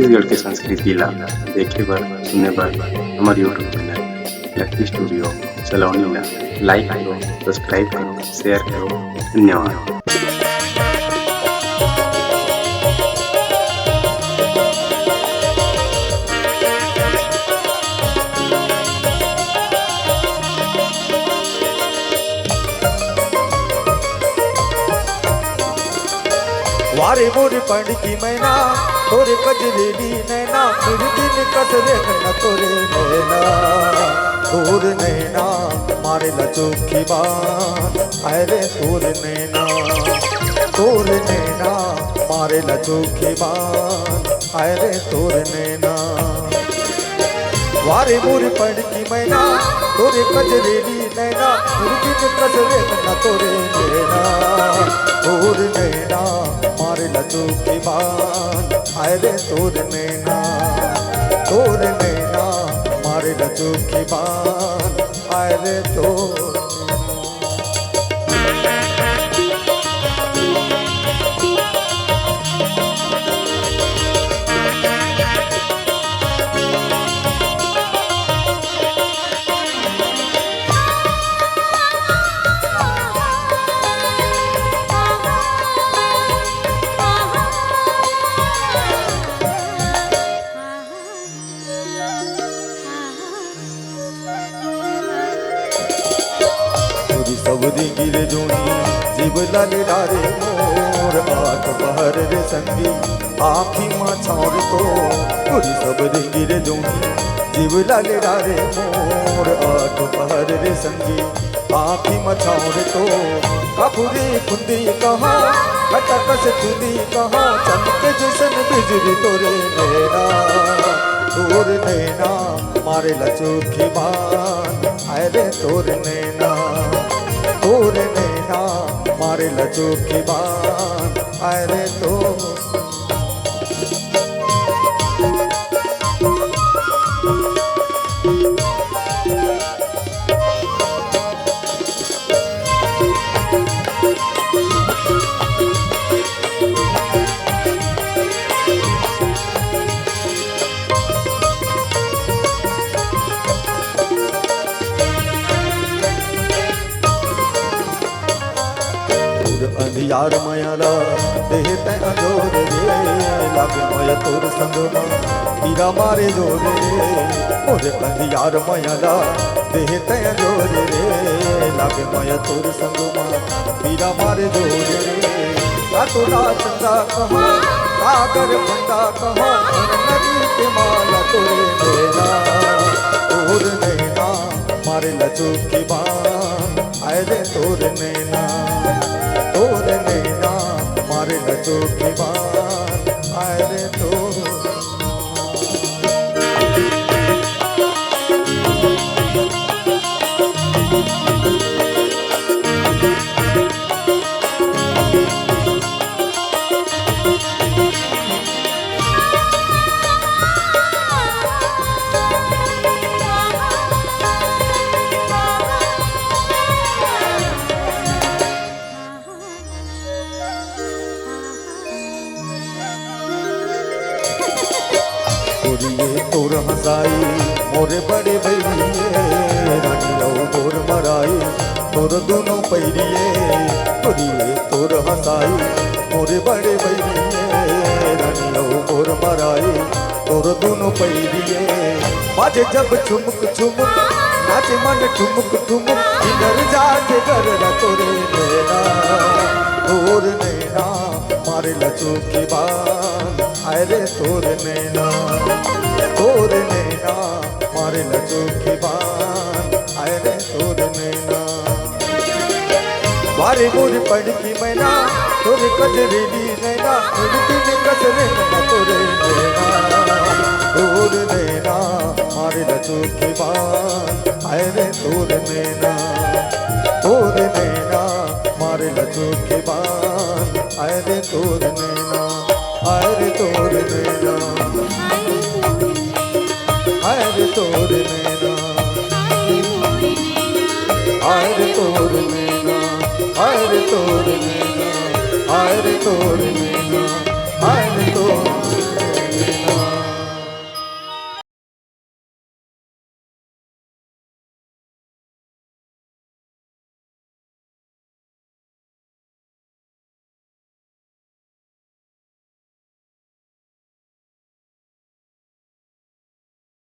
छत्तीसगढ़ के संस्कृतिला देखे बर सुने बर हमार यूट्यूब चैनल लकी स्टूडियो सलोनी ला लाइक करो, सब्सक्राइब करो, शेयर करो। धन्यवाद। वारे मोरे पंड की मैना तोरे कजरेली नैना फिर दिन कसरे न तोरे नैना तोर नैना मारे लचोखी बान अरे तोर नैना मारे लचोखी बान अरे तोर नैना। वारे मोरे पंड की मैना तोरे कजरेली नैना फिर दिन कसरे न तोरे नैना तोर नैना मारे लचोखी बान अरे तोर नैना मारे लचोखी बान अरे तोर। सबरी गिरे जोनी जीव लाले डारे मोर आठ बहर रे संगी आखी माँ छावर तो पूरी सबरी गिरे जोनी जीव लाले डारे मोर आठ बहर रे संगी आखी माँ छावर तो कापुरी खुंदी कहाँ खटक से खुंदी कहाँ चमके जैसन बिजली तोरे नैना मारे लचोखी बान अरे तोर नैना मारे लचोखी बान अरे तो। अंधियार मयाला देह तै अजोर रे लागे मय तोर संगमा हीरा मारे जोर रे मोरे अंधियार मयाला देह तै अजोर रे लागे मय तोर संगमा हीरा मारे जोर रे। तोरा चंदा कहाँ सागर बंदा कहाँ नदी के माला तोर नैना मारे लचोखी बान अरे तोर नैना मारे लचोखी बान अरे तो। तोर हंसाई मोरे बड़े भैरिए रानियों गोर मराई तोर दोनों पैरिए तोर हंसाई मोरे बड़े भैरिए रानियों गोर मराई तोर दोनों पैरिए। बाजे जब ठुमुक ठुमुक नाचे मन ठुमुक ठुमुक इधर जाके कर तोरे नैना मारे लचोखी बान अरे तोर नैना मारे लचोखी बान अरे तोर नैना। वारे मोरे पंड की मैना तोरे कजरेली नैना दिन कसरे न तोरे नैना मारे लचोखी बान अरे तोर नैना मारे लचोखी बान अरे तोर नैना अरे तोर नैना अरे तोर नैना अरे तोर नैना अरे तोर नैना अरे तोर नैना।